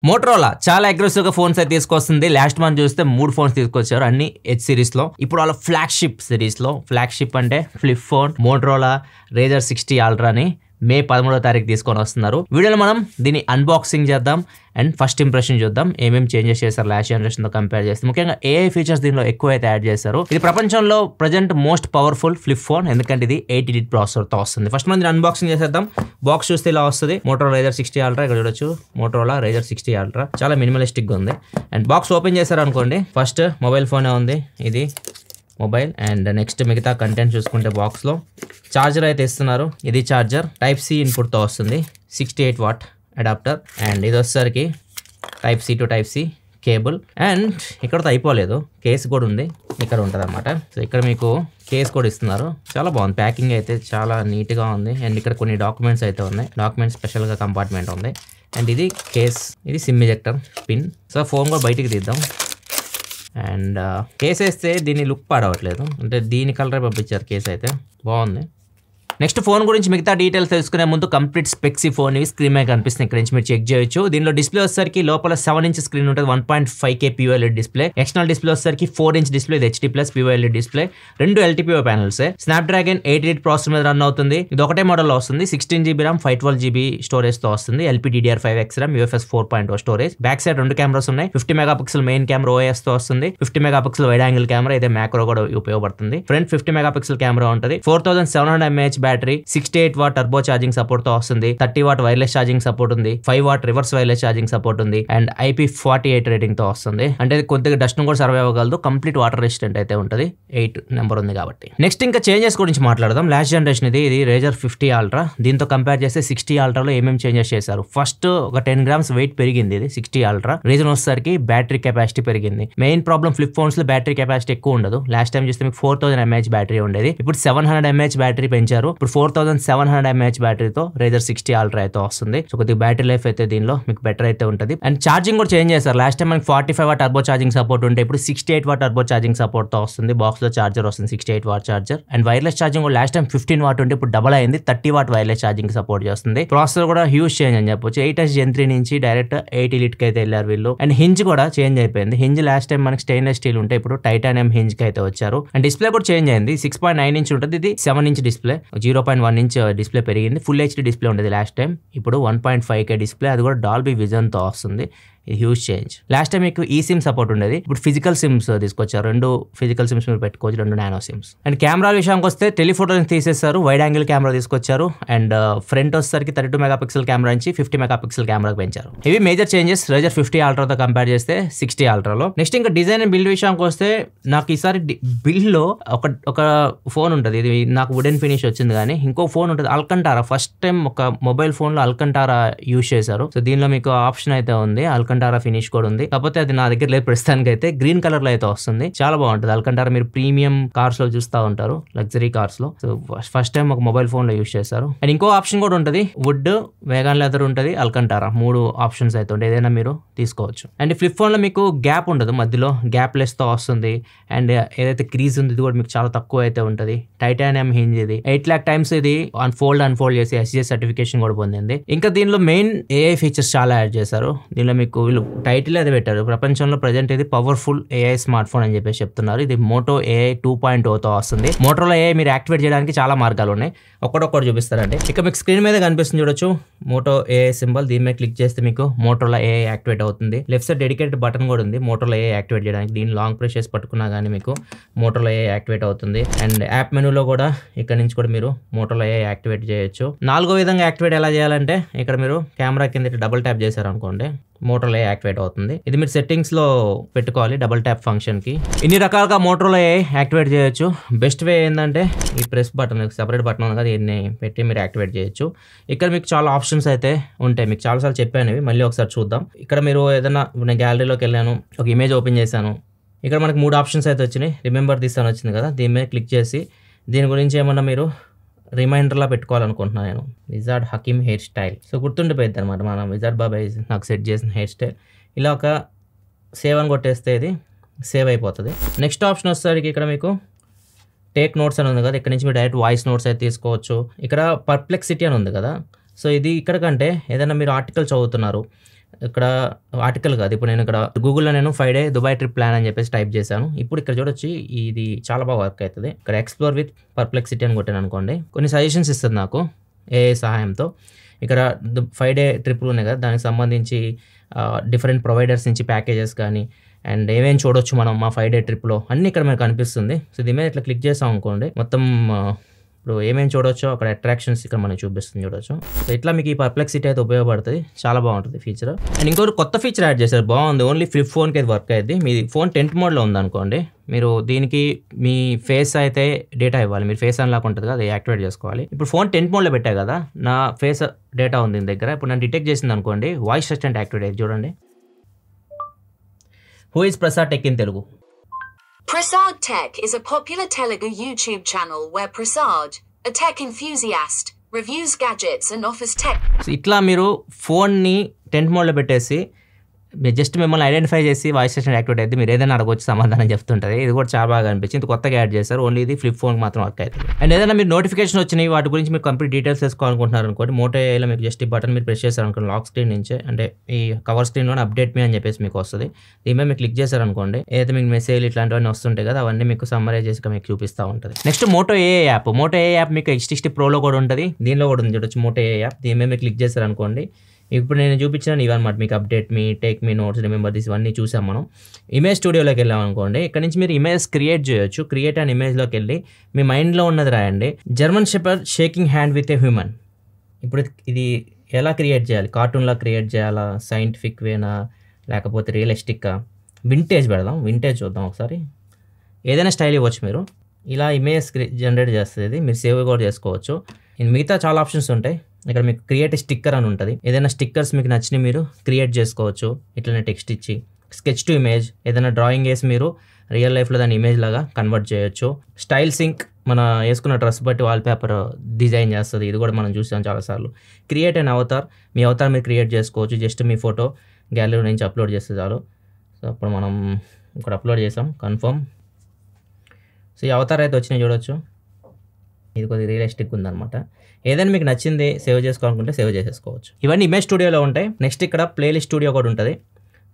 Motorola చాలా aggressive గా phones అయితే తీసుకొస్తుంది. లాస్ట్ మంత్ చూస్తే 3 ఫోన్స్ తీసుకొచ్చారు, అన్ని హెచ్ సిరీస్ లో. ఇప్పుడు వాళ్ళ ఫ్లాగ్షిప్ సిరీస్ లో, ఫ్లాగ్షిప్ అంటే flip phone Motorola Razr 60 Ultra ని మే 13వ తారీఖు తీసుకొని వస్తున్నారు. వీడియోలో మనం దీన్ని అన్బాక్సింగ్ చేద్దాం అండ్ ఫస్ట్ ఇంప్రెషన్ చూద్దాం, ఏమేమి చేంజెస్ చేశారు లాస్ట్ జనరేషన్ తో కంపేర్ చేస్తే. ముఖ్యంగా AI ఫీచర్స్ దీనిలో ఎక్కువ అయితే యాడ్ చేశారు. ఇది ప్రపంచంలో present most powerful flip phone, ఎందుకంటే ఇది 8-bit ప్రాసెసర్ తో వస్తుంది. ఫస్ట్ మనం అన్బాక్సింగ్ చేసేద్దాం. బాక్స్ చూస్తే ఇలా వస్తుంది, మోటరోలా Razr 60 Ultra. ఇక్కడ చూడొచ్చు మోటరోలా Razr 60 Ultra, చాలా మినిమలిస్టిక్ గా ఉంది. అండ్ బాక్స్ ఓపెన్ చేశారు అనుకోండి, ఫస్ట్ మొబైల్ ఫోనే ఉంది, ఇది మొబైల్. అండ్ నెక్స్ట్ మిగతా కంటెంట్ చూసుకుంటే బాక్స్ లో చార్జర్ అయితే ఇస్తున్నారు, ఇది చార్జర్ టైప్ సి ఇన్పుట్ తో వస్తుంది, 68 వాట్ అడాప్టర్. అండ్ ఇది వచ్చేసరికి type C to type C cable. And ఇక్కడతో అయిపోలేదు, కేస్ కూడా ఉంది, ఇక్కడ ఉంటుంది అనమాట. సో ఇక్కడ మీకు కేస్ కూడా ఇస్తున్నారు, చాలా బాగుంది, ప్యాకింగ్ అయితే చాలా నీట్ గా ఉంది. అండ్ ఇక్కడ కొన్ని డాక్యుమెంట్స్ అయితే ఉన్నాయి, డాక్యుమెంట్స్ స్పెషల్ గా కంపార్ట్మెంట్ ఉంది. అండ్ ఇది కేస్, ఇది SIM ejector pin. So phone కూడా బయటికి తీద్దాం. అండ్ కేస్ వేస్తే దీని లుక్ పాడవట్లేదు, అంటే దీని కలరే పంపించారు, కేస్ అయితే బాగుంది. నెక్స్ట్ ఫోన్ గురించి మిగతా డీటెయిల్స్ తెలుసుకునే ముందు కంప్లీట్ స్పెక్స్ ఈ ఫోన్ ఇవి స్క్రీన్ మీద కనిపిస్తుంది, ఇక్కడ నుంచి మీరు చెక్ చేయొచ్చు. దీనిలో డిస్ప్లే వచ్చేసరికి లోపల 7-inch స్క్రీన్ ఉంటుంది, 1.5K POLED display. External display వచ్చేసరికి 4-inch డిస్ప్లే, ఇది HD+ POLED display. 2 LTPO panels, Snapdragon 8 processor మీద రన్ అవుతుంది. ఇది ఒకటే మోడల్లో వస్తుంది, 16GB RAM 512GB స్టోరేజ్ తో వస్తుంది. LPDDR5X RAM, UFS 4.0 storage. Back side 2 cameras ఉన్నాయి, 50 MP మెయిన్ కెమెరా OIS తో వస్తుంది, 50 MP వైడ్ యాంగిల్ కెమెరా, అయితే మ్యాక్రో కూడా ఉపయోగపడుతుంది. ఫ్రంట్ 50 MP కెమెరా ఉంటుంది, 4700 mAh battery, 68 what turbo charging support తో వస్తుంది, 30 వాట్ వైర్లెస్ ఛార్జింగ్ సపోర్ట్ ఉంది, 5 what reverse wireless charging support ఉంది. అండ్ IP48 రేటింగ్ తో వస్తుంది, అంటే కొద్దిగా డస్ట్ ను కూడా సర్వైవ్ అవ్వగలదు. కంప్లీట్ వాటర్ రెసిస్టెంట్ అయితే ఉంటుంది, 8 నెంబర్ ఉంది కాబట్టి. నెక్స్ట్ ఇంకా చేంజెస్ గురించి మాట్లాడదాం. లాస్ట్ జనరేషన్ ఇది Razr 50 Ultra, దీంతో కంపేర్ చేస్తే 60 Ultra లో ఏమేమి చేంజెస్ చేశారు. ఫస్ట్ ఒక 10 grams వెయిట్ పెరిగింది ఇది 60 Ultra. రీజన్ వచ్చేసరికి బ్యాటరీ కెపాసిటీ పెరిగింది. మెయిన్ ప్రాబ్లం ఫ్లిప్ ఫోన్స్ లో బ్యాటరీ కెపాసిటీ ఎక్కువ ఉండదు. లాస్ట్ టైం చూస్తే మీకు 4000 mAh బ్యాటరీ ఉండేది, ఇప్పుడు 700 mAh బ్యాటరీ పెంచారు. ఇప్పుడు 4700 mAh బ్యాటరీతో Razr 60 Ultra అయితే వస్తుంది. సో కొద్దిగా బ్యాటరీ లైఫ్ అయితే దీనిలో మీకు బెటర్ అయితే ఉంటుంది. అండ్ ఛార్జింగ్ కూడా చేంజ్ చేశారు. లాస్ట్ టైం మనకి 45 వాట్ టర్బో ఛార్జింగ్ సపోర్ట్ ఉంటే ఇప్పుడు 68 వాట్ టర్బో ఛార్జింగ్ సపోర్ట్ తో వస్తుంది. బాక్స్ లో చార్జర్ వస్తుంది, 68 what charger. And wireless charging కూడా లాస్ట్ టైం 15 వాట్ ఉంటే ఇప్పుడు డబల్ అయింది, 30 వాట్ వైర్లెస్ ఛార్జింగ్ సపోర్ట్ చేస్తుంది. ప్రాసెసర్ కూడా హ్యూజ్ చేంజ్ అని చెప్పొచ్చు, 8H Gen 3 నుంచి డైరెక్ట్ 8 Elite కి అయితే వెళ్ళారు వీళ్ళు. అండ్ హింజ్ కూడా చేంజ్ అయిపోయింది. హింజ్ లాస్ట్ టైం మనకి స్టెయిన్లెస్ స్టీల్ ఉంటే ఇప్పుడు టైటానియం హింజ్ కి అయితే వచ్చారు. అండ్ డిస్ప్లే కూడా చేంజ్ అయింది, 6.9 ఇంచ్ ఉంటుంది, ఇది 7 ఇంచ్ డిస్ప్లే, 0.1 ఇంచ్ డిస్ప్లే పెరిగింది. ఫుల్ HD డిస్ప్లే ఉండేది లాస్ట్ టైం, ఇప్పుడు 1.5K డిస్ప్లే, అది కూడా డాల్బీ విజన్ తో వస్తుంది. ఇది హ్యూజ్ చేంజ్. లాస్ట్ టైం మీకు ఈ సిమ్ సపోర్ట్ ఉండేది, ఇప్పుడు ఫిజికల్ సిమ్స్ తీసుకొచ్చారు, 2 ఫిజికల్ సిమ్స్ మీరు పెట్టుకోవచ్చు, 2 నానో సిమ్స్. అండ్ కెమెరా విషయానికి వస్తే టెలిఫోటోని తీసేస్తారు, వైడ్ యాంగిల్ కెమెరా తీసుకొచ్చారు. అండ్ ఫ్రంట్ వచ్చేసరికి 32 MP కెమెరా నుంచి 50 MP కెమెరాకి పెంచారు. ఇవి మేజర్ చేంజెస్ Razr 50 Ultra తో కంపేర్ చేస్తే 60 Ultra లో. నెక్స్ట్ ఇంకా డిజైన్ అండ్ బిల్డ్ విషయానికి వస్తే నాకు ఈసారి బిల్డ్ లో ఒక ఫోన్ ఉంటుంది, ఇది నాకు వుడెన్ ఫినిష్ వచ్చింది, కానీ ఇంకో ఫోన్ ఉంటుంది అల్కంటారా. ఫస్ట్ టైం ఒక మొబైల్ ఫోన్ లో అల్కంటారా యూజ్ చేశారు. సో దీనిలో మీకు ఆప్షన్ అయితే ఉంది, అల్కంటారా ఫినిష్ కూడా ఉంది, కాకపోతే అది నా దగ్గర లేదు ప్రస్తుతానికి. అయితే గ్రీన్ కలర్ లో అయితే వస్తుంది, చాలా బాగుంటుంది. అల్కంటారా మీరు ప్రీమియం కార్స్ లో చూస్తూ ఉంటారు, లగ్జరీ కార్స్ లో. సో ఫస్ట్ టైం ఒక మొబైల్ ఫోన్ లో యూజ్ చేశారు. అండ్ ఇంకో ఆప్షన్ కూడా ఉంటుంది, వుడ్, వేగాన్ లెదర్ ఉంటుంది, అల్కంటారా, 3 ఆప్షన్స్ అయితే ఉంటాయి, ఏదైనా మీరు తీసుకోవచ్చు. అండ్ ఫ్లిప్ ఫోన్ లో మీకు గ్యాప్ ఉండదు, మధ్యలో గ్యాప్ లెస్ తో వస్తుంది. అండ్ ఏదైతే క్రీజ్ ఉంది ఇది కూడా మీకు చాలా తక్కువ అయితే ఉంటుంది. టైటానియం హింజ్, ఇది 8 lakh టైమ్స్ ఇది అన్ఫోల్డ్ చేసి SGS సర్టిఫికేషన్ కూడా పొందింది. ఇంకా దీనిలో మెయిన్ AI ఫీచర్స్ చాలా యాడ్ చేశారు. దీనిలో మీకు వీళ్ళు టైటిల్ అయితే పెట్టారు, ప్రపంచంలో ప్రజెంట్ ఇది పవర్ఫుల్ AI స్మార్ట్ ఫోన్ అని చెప్పేసి చెప్తున్నారు. ఇది Moto AI 2.0 తో వస్తుంది. మోటరోలా AI మీరు యాక్టివేట్ చేయడానికి చాలా మార్గాలు ఉన్నాయి, ఒక్కడొక్కటి చూపిస్తారండి. ఇక మీకు స్క్రీన్ మీద కనిపిస్తుంది చూడొచ్చు, Moto AI సింబల్, దీని మీద క్లిక్ చేస్తే మీకు మోటరోలా AI యాక్టివేట్ అవుతుంది. లెఫ్ట్ సైడ్ డెడికేటెడ్ బటన్ కూడా ఉంది మోటరోలా AI యాక్టివేట్ చేయడానికి, దీన్ని లాంగ్ ప్రెస్ చేసి పట్టుకున్నా కానీ మీకు మోటరోలా AI యాక్టివేట్ అవుతుంది. అండ్ యాప్ మెనూలో కూడా ఇక్కడ నుంచి కూడా మీరు మోటరోలా AI యాక్టివేట్ చేయొచ్చు. 4వ విధంగా యాక్టివేట్ ఎలా చేయాలంటే, ఇక్కడ మీరు కెమెరా కింద డబుల్ ట్యాప్ చేశారు అనుకోండి, మోటరోలా AI యాక్టివేట్ అవుతుంది. ఇది మీరు సెట్టింగ్స్ లో పెట్టుకోవాలి, డబుల్ ట్యాప్ ఫంక్షన్ కి. ఇన్ని రకాలుగా మోటరోలా AI యాక్టివేట్ చేయొచ్చు. బెస్ట్ వే ఏంటంటే ఈ ప్రెస్ బటన్, సెపరేట్ బటన్ ఉంది కదా, దీన్ని పెట్టి మీరు యాక్టివేట్ చేయొచ్చు. ఇక్కడ మీకు చాలా ఆప్షన్స్ అయితే ఉంటాయి, మీకు చాలాసార్లు చెప్పాను ఇవి, మళ్ళీ ఒకసారి చూద్దాం. ఇక్కడ మీరు ఏదైనా, నేను గ్యాలరీలోకి వెళ్ళాను, ఒక ఇమేజ్ ఓపెన్ చేశాను, ఇక్కడ మనకి 3 ఆప్షన్స్ అయితే వచ్చినాయి. రిమెంబర్ దిస్ అని వచ్చింది కదా, దీని మీద క్లిక్ చేసి దీని గురించి ఏమన్నా మీరు రిమైండర్లా పెట్టుకోవాలనుకుంటున్నాను నేను, wizard Hakeem hair style. So గుర్తుండిపోయింది అనమాట, మన విజార్డ్ బాబాయ్ నాకు సెట్ చేసిన హెయిర్ స్టైల్. ఇలా ఒక సేవ్ అని కొట్టేస్తే ఇది సేవ్ అయిపోతుంది. నెక్స్ట్ ఆప్షన్ వచ్చేసరికి ఇక్కడ మీకు టేక్ నోట్స్ అని ఉంది కదా, ఇక్కడ నుంచి మీరు డైరెక్ట్ వాయిస్ నోట్స్ అయితే తీసుకోవచ్చు. ఇక్కడ పర్ప్లెక్సిటీ అని ఉంది కదా, సో ఇది ఇక్కడ కంటే ఏదైనా మీరు ఆర్టికల్ చదువుతున్నారు, ఇక్కడ ఆర్టికల్ కాదు, ఇప్పుడు నేను ఇక్కడ గూగుల్లో నేను 5 డే దుబాయ్ ట్రిప్ ప్లాన్ అని చెప్పేసి టైప్ చేశాను. ఇప్పుడు ఇక్కడ చూడొచ్చి ఇది చాలా బాగా వర్క్ అవుతుంది. ఇక్కడ ఎక్స్ప్లోర్ విత్ పర్ప్లెక్సిటీ అని కొట్టాను అనుకోండి, కొన్ని సజెషన్స్ ఇస్తుంది నాకు AI సహాయంతో. ఇక్కడ 5 డే ట్రిప్లు ఉన్నాయి కదా, దానికి సంబంధించి డిఫరెంట్ ప్రొవైడర్స్ నుంచి ప్యాకేజెస్ కానీ అండ్ ఏమేమి చూడొచ్చు మనం మా 5 డే ట్రిప్లో అన్నీ ఇక్కడ మనకు కనిపిస్తుంది. సో దీని మీద ఇట్లా క్లిక్ చేసాం అనుకోండి, మొత్తం ఇప్పుడు ఏమేమి చూడొచ్చో అక్కడ అట్రాక్షన్స్ ఇక్కడ మనకి చూపిస్తుంది చూడొచ్చు. సో ఇట్లా మీకు ఈ పర్ప్లెక్సిటీ అయితే ఉపయోగపడుతుంది, చాలా బాగుంటుంది ఫీచర్. అండ్ ఇంకొక కొత్త ఫీచర్ యాడ్ చేశారు, బాగుంది. ఓన్లీ ఫ్లిప్ ఫోన్కి అయితే వర్క్ అయ్యింది. మీ ఫోన్ టెంట్ మోడ్లో ఉందనుకోండి, మీరు దీనికి మీ ఫేస్ అయితే డేటా ఇవ్వాలి. మీరు ఫేస్ అన్లాక్ ఉంటుంది కదా, అది యాక్టివేట్ చేసుకోవాలి. ఇప్పుడు ఫోన్ టెంట్ మోడ్లో పెట్టా కదా, నా ఫేస్ డేటా ఉంది దీని దగ్గర. ఇప్పుడు నేను డిటెక్ట్ చేసింది అనుకోండి, వాయిస్ అసిస్టెంట్ యాక్టివేట్ అయ్యింది చూడండి. Who is Prasad tech in Telugu? Prasad Tech is a popular Telugu YouTube channel where Prasad, a tech enthusiast, reviews gadgets and offers tech. So ఇట్లా మీరు ఫోన్ని టెంట్ మోడ్లో పెట్టేసి జస్ట్ మిమ్మల్ని ఐడెంటిఫై చేసి వాయిస్ స్టేషన్ యాక్టివేట్ అయితే మీరు ఏదైనా అడగొచ్చు, సమాధానం చెప్తుంటుంది. ఇది కూడా చాలా బాగా అనిపించింది, కొత్తగా యాడ్ చేశారు. ఓన్లీ ఇది ఫ్లిప్ ఫోన్కి మాత్రం వర్క్ అవుతుంది. అండ్ ఏదైనా మీరు నోటిఫికేషన్ వచ్చినాయి వాటి గురించి మీరు కంప్లీట్ డీటెయిల్స్ తెలుసుకోవాలనుకుంటున్నారు అనుకోండి, Moto AIలో మీకు జస్ట్ ఈ బటన్ మీరు ప్రెస్ చేశారనుకోండి, లాక్ స్క్రీన్ నుంచే అంటే ఈ కవర్ స్క్రీన్లో అప్డేట్ మీ అని చెప్పేసి మీకు వస్తుంది. దీని మీద మీరు క్లిక్ చేశారనుకోండి, ఏదైతే మీకు మెసేజ్ ఇట్లాంటివన్నీ వస్తుంటాయి కదా, అవన్నీ మీకు సమ్మరైజ్ చేసి మీకు చూపిస్తూ ఉంటుంది. Next Moto AI app. Moto AI app మీకు X60 Proలో కూడా ఉంటుంది, దీనిలో కూడా ఉంది చూడొచ్చు Moto AI యాప్. దీని మీద మీరు క్లిక్ చేశారనుకోండి, ఇప్పుడు నేను చూపించిన ఇవన్నమాట మీకు update me, take me, notes, remember this ఇవన్నీ చూసాం మనం. ఇమేజ్ స్టూడియోలోకి వెళ్ళాం అనుకోండి, ఇక్కడ నుంచి మీరు ఇమేజ్ క్రియేట్ చేయొచ్చు. క్రియేట్ అండ్ ఇమేజ్లోకి వెళ్ళి మీ మైండ్లో ఉన్నది రాయండి. German shepherd shaking hand with a human. ఇప్పుడు ఇది ఎలా క్రియేట్ చేయాలి? కార్టూన్లా క్రియేట్ చేయాలా, సైంటిఫిక్ వేనా, లేకపోతే రియలిస్టిక్గా? వింటేజ్ పెడదాం, వింటేజ్ చూద్దాం ఒకసారి. ఏదైనా స్టైల్ ఇవ్వచ్చు మీరు. ఇలా ఇమేజ్ జనరేట్ చేస్తుంది, మీరు సేవ్ కూడా చేసుకోవచ్చు. మిగతా చాలా ఆప్షన్స్ ఉంటాయి. ఇక్కడ మీకు క్రియేట్ స్టిక్కర్ అని ఉంటుంది. ఏదైనా స్టిక్కర్స్ మీకు నచ్చినవి మీరు క్రియేట్ చేసుకోవచ్చు. ఇట్లనే టెక్స్ట్ ఇచ్చి స్కెచ్ టు ఇమేజ్, ఏదైనా డ్రాయింగ్ వేసి మీరు రియల్ లైఫ్లో దాన్ని ఇమేజ్ లాగా కన్వర్ట్ చేయొచ్చు. స్టైల్ సింక్, మన వేసుకున్న డ్రెస్ బట్టి వాల్పేపర్ డిజైన్ చేస్తుంది. ఇది కూడా మనం చూసాం చాలాసార్లు. Create and Avatar, me Avatar మీరు క్రియేట్ చేసుకోవచ్చు. జస్ట్ మీ ఫోటో గ్యాలరీ నుంచి అప్లోడ్ చేస్తే చాలు. సో అప్పుడు మనం ఇక్కడ అప్లోడ్ చేసాం, కన్ఫర్మ్. సో ఈ అవతార్ అయితే వచ్చినాయి చూడొచ్చు. ఇది కొద్దిగా రియలిస్టిక్ ఉందన్నమాట. ఏదైనా మీకు నచ్చింది సేవ్ చేసుకోవాలనుకుంటే సేవ్ చేసేసుకోవచ్చు. ఇవన్నీ ఇమేజ్ స్టూడియోలో ఉంటాయి. నెక్స్ట్ ఇక్కడ ప్లేలిస్ట్ స్టూడియో కూడా ఉంటుంది.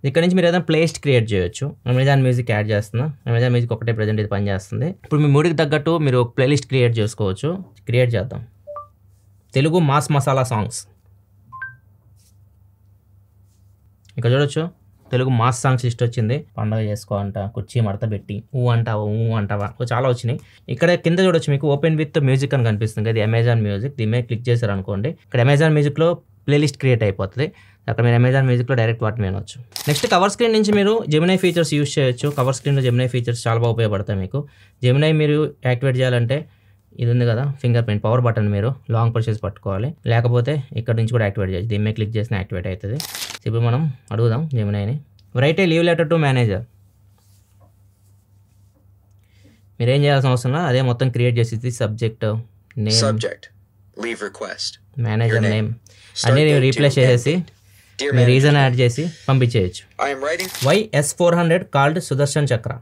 ఇక్కడ నుంచి మీరు ఏదైనా ప్లేలిస్ట్ క్రియేట్ చేయొచ్చు. అమెజాన్ మ్యూజిక్ యాడ్ చేస్తున్నా, అమెజాన్ మ్యూజిక్ ఒకటే ప్రజెంట్ ఇది పనిచేస్తుంది. ఇప్పుడు మీ మూడికి తగ్గట్టు మీరు ఒక ప్లేలిస్ట్ క్రియేట్ చేసుకోవచ్చు. క్రియేట్ చేద్దాం. Telugu mass masala songs. ఇక్కడ చూడొచ్చు, తెలుగు మాస్ సాంగ్స్ లిస్ట్ వచ్చింది. పండుగ చేసుకో అంట, కుర్చీ మడత పెట్టి, అంటావా చాలా వచ్చినాయి. ఇక్కడ కింద చూడొచ్చు మీకు ఓపెన్ విత్ మ్యూజిక్ అని కనిపిస్తుంది. ఇది అమెజాన్ మ్యూజిక్. దీని మీద క్లిక్ చేశారు అనుకోండి, ఇక్కడ అమెజాన్ మ్యూజిక్లో ప్లేలిస్ట్ క్రియేట్ అయిపోతుంది. అక్కడ మీరు అమెజాన్ మ్యూజిక్లో డైరెక్ట్ వాటిని వినొచ్చు. నెక్స్ట్ కవర్ స్క్రీన్ నుంచి మీరు జెమినై ఫీచర్స్ యూస్ చేయొచ్చు. కవర్ స్క్రీన్లో జెమినై ఫీచర్స్ చాలా బాగా ఉపయోగపడతాయి మీకు. జెమినై మీరు యాక్టివేట్ చేయాలంటే ఇది ఉంది కదా ఫింగర్ ప్రింట్, పవర్ బటన్ మీరు లాంగ్ ప్రెస్ చేసి పట్టుకోవాలి. లేకపోతే ఇక్కడ నుంచి కూడా యాక్టివేట్ చేయొచ్చు. దీని మీద క్లిక్ చేసిన యాక్టివేట్ అవుతుంది. ఇప్పుడు మనం అడుగుదాం జెమినైని, write a leave letter to manager. మీరేం చేయాల్సిన అవసరం లేదు, అదే మొత్తం క్రియేట్ చేసి సబ్జెక్ట్ నేమ్, మేనేజర్ నేమ్ అన్నీ రీప్లేస్ చేసేసి మీ రీజన్ యాడ్ చేసి పంపించేయచ్చు. వై S400 కాల్డ్ సుదర్శన్ చక్ర.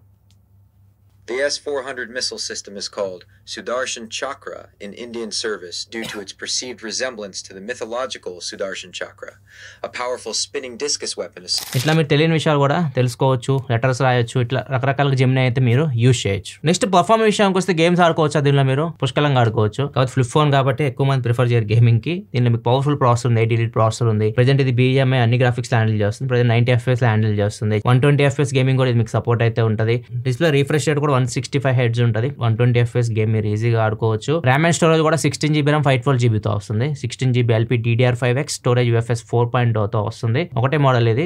The S-400 missile system is called Sudarshan Chakra in Indian service due to its perceived resemblance to the mythological Sudarshan Chakra, a powerful spinning discus weapon. ఇట్లా మీరు తెలియని విషయాలు కూడా తెలుసుకోవచ్చు, letters రాయొచ్చు, ఇట్లా రకరకాల జెమినై అయితే మీరు యూజ్ చేయొచ్చు. నెక్స్ట్ పర్ఫార్మెన్స్ విషయానికి వస్తే గేమ్స్ ఆడుకోవచ్చు. దీనిలో మీరు పుష్కలంగా ఆడుకోవచ్చు. కాబట్టి ఫ్లిప్ ఫోన్ కాబట్టి ఎక్కువ మంది ప్రిఫర్ చేయరు గేమింగ్ కి. దీనిలో మీకు పవర్ఫుల్ ప్రాసెసర్ ఉంది, 8 ఎలిట్ ప్రాసెసర్ ఉంది. ప్రెజెంట్ ఇది BGMI అన్ని గ్రాఫిక్స్ హ్యాండిల్ చేస్తుంది. ప్రెజెంట్ 90 FPS హ్యాండిల్ చేస్తుంది. 120 FPS గేమింగ్ కూడా ఇది మీకు సపోర్ట్ అయితే ఉంటుంది. డిస్ప్లే రిఫ్రెష్ రేట్ కూడా 165 హెడ్స్ ఉంటుంది. 120 FPS గేమ్ మీరు ఈజీగా ఆడుకోవచ్చు. ర్యామ్ అండ్ స్టోరేజ్ కూడా 16GB RAM 512GB తో వస్తుంది. 16GB LPDDR5X స్టోరేజ్ UFS 4.0 తో వస్తుంది. ఒకటే మోడల్ ఇది,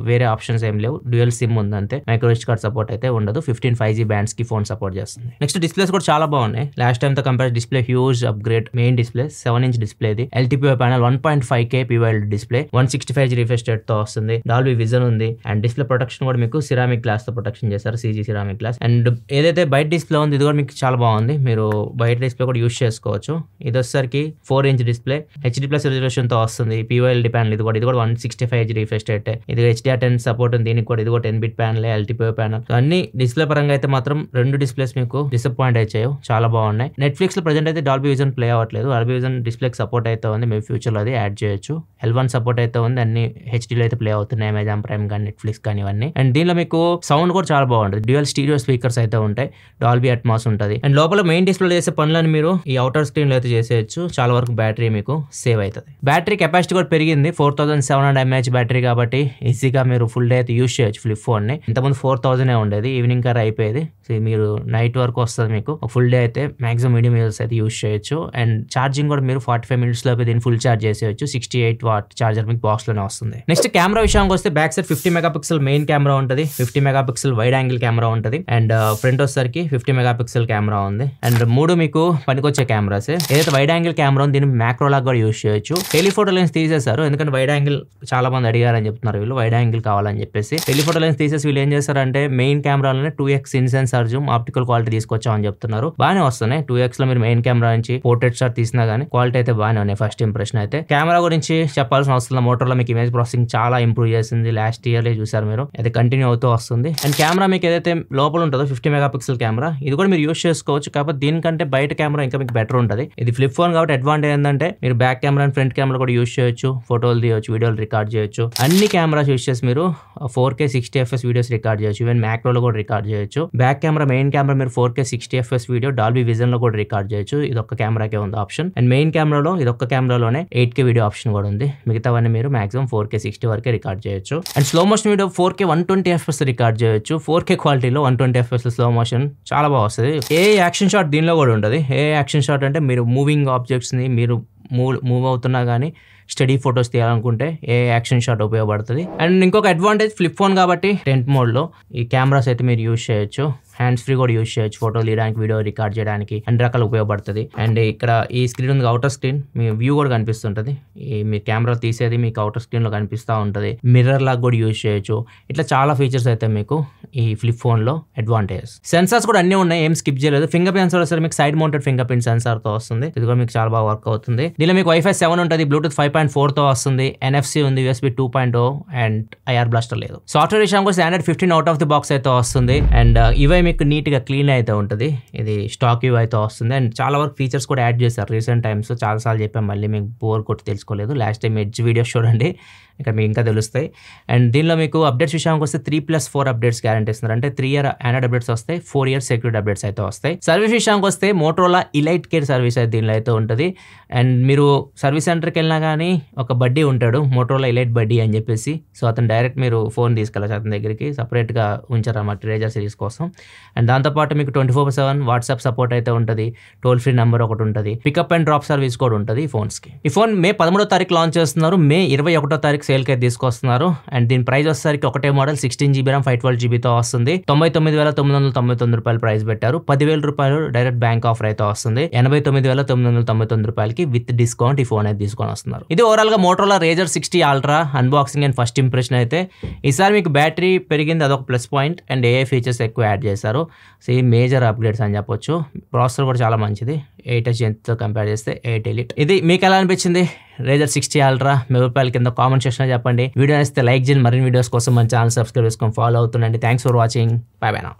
వేరే ఆప్షన్స్ ఏం లేవు. డ్యూయల్ సిమ్ ఉంది అంతే. మైక్రో SD కార్డ్ సపోర్ట్ అయితే ఉండదు. 15 5G బ్యాండ్స్ కి ఫోన్ సపోర్ట్ చేస్తుంది. నెక్స్ట్ డిస్ప్లేస్ కూడా చాలా బాగున్నాయి. లాస్ట్ టైం తో compare display huge upgrade. Main display 7-inch display ఇది. LTPO panel 1.5K POLED display, 165G refresh rate తో వస్తుంది. డాల్బీ విజన్ ఉంది. అండ్ డిస్ప్లే ప్రొటెక్షన్ కూడా మీకు సిరామిక్ గ్లాస్ తో ప్రొటెక్షన్ చేశారు, CG సిరామిక్ గ్లాస్. అండ్ ఏదైతే బయట డిస్ప్లే ఉంది ఇది కూడా మీకు చాలా బాగుంది. మీరు బయట డిస్ప్లే కూడా యూస్ చేసుకోవచ్చు. ఇది వచ్చేసరికి 4" డిస్ప్లే, HD+ రెజల్యూషన్తో వస్తుంది. POLD ప్యానల్ ఇది కూడా 165Hz రిఫ్రెష్ రేట్. ఇది HDR10 సపోర్ట్ ఉంది దీనికి కూడా. ఇది కూడా 10-bit ప్యానల్, LTPO ప్యానల్. అన్ని డిస్ప్లే పరంగా అయితే మాత్రం 2 డిస్ప్లేస్ మీకు డిసప్పాయింట్ అయ్యాయి, చాలా బాగున్నాయి. నెట్ఫ్లిక్స్ లో ప్రజెంట్ అయితే డాల్బీ విజన్ ప్లే అవ్వట్లేదు. డాల్బీ విజన్ డిస్ప్లేకి సపోర్ట్ అయితే ఉంది, మేము ఫ్యూచర్ లో అది యాడ్ చేయొచ్చు. L1 సపోర్ట్ అయితే ఉంది, అన్ని హెచ్డీలో అయితే ప్లే అవుతున్నాయి, అమెజాన్ ప్రైమ్ కానీ నెట్ఫ్లిక్స్ కానీ ఇవన్నీ. అండ్ దీనిలో మీకు సౌండ్ కూడా చాలా బాగుంటుంది. డ్యూయల్ స్టీరియో స్పీకర్స్ అయితే ఉంటాయి, డాల్బీ అట్మాస్ ఉంటుంది. అండ్ లోపల మెయిన్ డిస్ప్లే చేసే పనులను మీరు ఈ అవుటర్ స్క్రీన్ లో అయితే చేసేయచ్చు. చాలా వరకు బ్యాటరీ మీకు సేవ్ అవుతుంది. బ్యాటరీ కెపాసిటీ కూడా పెరిగింది, 4700 mAh బ్యాటరీ కాబట్టి ఈజీగా మీరు ఫుల్ డే అయితే యూస్ చేయొచ్చు ఫ్లిప్ ఫోన్ ని. ఇంతకుముందు 4000 ఉండేది, ఈవినింగ్ కర్ అయిపోయేది. సో మీరు నైట్ వరకు వస్తుంది మీకు. ఫుల్ డే అయితే మాక్సిమం మీడియం యూజర్స్ అయితే యూస్ చేయొచ్చు. అండ్ ఛార్జింగ్ కూడా మీరు 45 minutes లోపు దీన్ని ఫుల్ ఛార్జ్ చేసేయచ్చు. 68 watt ఛార్జర్ మీకు బాక్స్ లోనే వస్తుంది. నెక్స్ట్ కెమెరా విషయానికి వస్తే back side 50 megapixel main camera ఉంటుంది, 50 మెగాపిక్సెల్ వైడ్ యాంగిల్ కెమెరా ఉంటుంది. అండ్ ఫ్రంట్ వచ్చేసరికి 50 మెగాపిక్సెల్ కెమెరా ఉంది. అండ్ 3 మీకు పనికొచ్చే కెమెరాస్. ఏదైతే వైడ్ యాంగిల్ కెమెరా ఉంది దీన్ని మ్యాక్రో లాగా కూడా యూస్ చేయొచ్చు. టెలిఫోటో లెన్స్ తీసేశారు, ఎందుకంటే వైడ్ యాంగిల్ చాలా మంది అడిగారని చెప్తున్నారు, వీళ్ళు వైడ్ యాంగిల్ కావాలని చెప్పేసి. టెలిఫోటో లెన్స్ తీసేసి వీళ్ళు ఏం చేస్తారంటే మెయిన్ కెమెరాలోనే 2x in sensor zoom optical quality తీసుకొచ్చామని చెప్తున్నారు. బాగానే వస్తున్నాయి. 2x లో మీరు మెయిన్ కెమెరా నుంచి పోర్ట్రేట్ షాట్ తీసినా గానీ క్వాలిటీ అయితే బాగానే ఉన్నాయి. ఫస్ట్ ఇంప్రెషన్ అయితే కెమెరా గురించి చెప్పాల్సిన అవసరం. మోటోలో మీకు ఇమేజ్ ప్రాసెసింగ్ చాలా ఇంప్రూవ్ చేసింది, లాస్ట్ ఇయర్ చూసారు మీరు, అది కంటిన్యూ అవుతూ వస్తుంది. అండ్ కెమెరా మీకు ఏదైతే లోపల ఉంటుందో 50 మెగాపిక్సెల్ కెమెరా, ఇది కూడా మీరు యూస్ చేసుకోవచ్చు. కాకపోతే దీనికంటే బయట కెమెరా ఇంకా మీకు బెటర్ ఉంటుంది. ఇది ఫ్లిప్ ఫోన్ కాబట్టి అడ్వాంటేజ్ ఏంటంటే మీరు back camera and front camera కూడా యూస్ చేయొచ్చు, ఫోటోలు తీయొచ్చు, వీడియోలు రికార్డ్ చేయొచ్చు. అన్ని కెమెరాస్ యూస్ చేసి మీరు 4K 60fps వీడియోస్ రికార్డ్ చేయొచ్చు, ఈవెన్ మ్యాక్రోలో కూడా రికార్డ్ చేయొచ్చు. బ్యాక్ కెమెరా మెయిన్ కెమెరా మీరు 4K 60fps video Dolby vision లో కూడా రికార్డ్ చేయొచ్చు. ఇది ఒక్క కెమెరాకే ఉంది ఆప్షన్. అండ్ మెయిన్ కెమెరాలో ఇది ఒక్క కెమెరాలోనే 8K వీడియో ఆప్షన్ కూడా ఉంది. మిగతావన్నీ మీరు మాక్సిమం 4K 60 వరకే రికార్డ్ చేయొచ్చు. And slow motion video 4K 120fps record చేయొచ్చు. 4K క్వాలిటీలో 120fps స్లో మోషన్ చాలా బాగా వస్తుంది. ఏ యాక్షన్ షాట్ దీనిలో కూడా ఉంటుంది. ఏ యాక్షన్ షాట్ అంటే మీరు మూవింగ్ ఆబ్జెక్ట్స్ ని మీరు మూవ్ అవుతున్నా కానీ స్టడీ ఫొటోస్ తీయాలనుకుంటే ఏ యాక్షన్ షాట్ ఉపయోగపడుతుంది. అండ్ ఇంకొక అడ్వాంటేజ్ ఫ్లిప్ ఫోన్ కాబట్టి టెంట్ మోడ్ లో ఈ కెమెరాస్ అయితే మీరు యూస్ చేయొచ్చు. హ్యాండ్స్ ఫ్రీ కూడా యూస్ చేయొచ్చు, ఫోటోలు తీయడానికి, వీడియో రికార్డ్ చేయడానికి అన్ని రకాలు ఉపయోగపడుతుంది. అండ్ ఇక్కడ ఈ స్క్రీన్ ఉంది, అవుటర్ స్క్రీన్ మీ వ్యూ కూడా కనిపిస్తుంటుంది. మీ కెమెరా తీసేది మీకు అవుటర్ స్క్రీన్ లో కనిపిస్తూ ఉంటుంది. మిర్రర్ లాగా కూడా యూస్ చేయొచ్చు. ఇట్లా చాలా ఫీచర్స్ అయితే మీకు ఈ ఫ్లిప్ ఫోన్ లో అడ్వాంటేజెస్. సెన్సార్స్ కూడా అన్ని ఉన్నాయి, ఏం స్కిప్ చేయలేదు. ఫింగర్ ప్రింట్ సెన్సార్ వస్తే మీకు side mounted finger print censor తో వస్తుంది. ఇది కూడా మీకు చాలా బాగా వర్క్ అవుతుంది. దీనిలో మీకు Wi-Fi 7 ఉంటుంది, బ్లూటూత్ 5.4 తో వస్తుంది, NFC ఉంది, USB 2.0 అండ్ IR బ్లాస్టర్ లేదు. సాఫ్ట్వేర్ విషయానికి వస్తే Android 15 out of the box అయితే వస్తుంది. అండ్ ఇవే మీకు నీట్ గా క్లీన్ అయితే ఉంటుంది. ఇది స్టాక్ ఇవి అయితే వస్తుంది. అండ్ చాలా వరకు ఫీచర్స్ కూడా యాడ్ చేశారు రీసెంట్ టైమ్స్. చాలా సార్లు చెప్పాను, మళ్ళీ మీకు బోర్ కొట్టి తెలుసుకోలేదు. లాస్ట్ టైం ఎడ్జ్ వీడియోస్ చూడండి, ఇక్కడ మీకు ఇంకా తెలుస్తాయి. అండ్ దీనిలో మీకు అప్డేట్స్ విషయానికి వస్తే 3+4 అప్డేట్స్ గ్యారంటీ ఇస్తున్నారు. అంటే 3 year ఆండ్రాయిడ్ అప్డేట్స్ వస్తాయి, 4 year సెక్యూరిటీ అప్డేట్స్ అయితే వస్తాయి. సర్వీస్ విషయానికి వస్తే మోటోరోలా ఇలైట్ కేర్ సర్వీస్ అయితే దీనిలో అయితే ఉంటుంది. అండ్ మీరు సర్వీస్ సెంటర్కి వెళ్ళినా కానీ ఒక బడ్డీ ఉంటాడు, మోటోరోలా ఇలైట్ బడ్డీ అని చెప్పేసి. సో అతను డైరెక్ట్ మీరు ఫోన్ తీసుకెళ్ళచ్చు అతని దగ్గరికి, సపరేట్గా ఉంచారు అన్నమాట రేజర్ సిరీస్ కోసం. అండ్ దాంతోపాటు మీకు 24/7 వాట్సాప్ సపోర్ట్ అయితే ఉంటుంది, టోల్ ఫ్రీ నెంబర్ ఒకటి ఉంటుంది, పికప్ అండ్ డ్రాప్ సర్వీస్ కూడా ఉంటుంది ఈ ఫోన్స్కి. ఈ ఫోన్ May 13వ తారీఖు లాంచ్ చేస్తున్నారు, May 21వ తారీఖు సేల్కి అయితే తీసుకొస్తున్నారు. అండ్ దీని ప్రైస్ వచ్చేసరికి ఒకటే మోడల్ 16GB RAM 512GB వస్తుంది. 99,999 రూపాయలు ప్రైస్ పెట్టారు. 10,000 రూపాయలు డైరెక్ట్ బ్యాంక్ ఆఫర్ అయితే వస్తుంది. 89,999 రూపాయలకి విత్ డిస్కౌంట్ ఈ ఫోన్ అయితే తీసుకొని వస్తున్నారు. ఇది ఓవరాల్ గా Motorola Razr 60 Ultra unboxing and first impression అయితే. ఈసారి మీకు బ్యాటరీ పెరిగింది, అదొక plus point. And AI features ఎక్కువ యాడ్ చేశారు. సో ఈ మేజర్ అప్గ్రేడ్స్ అని చెప్పొచ్చు. ప్రాసెసర్ కూడా చాలా మంచిది, 8H తో కంపేర్ చేస్తే 8 Elite. ఇది మీకు ఎలా అనిపించింది Razr 60 Ultra? మీ రూపాయల కింద కామెంట్ సెక్షన్ చెప్పండి. వీడియో నచ్చితే లైక్ చేయండి. మరిన్ని వీడియోస్ కోసం మన ఛానల్ సబ్స్క్రైబ్ చేసుకొని ఫాలో అవుతుండండి. Thanks for watching. Bye bye now.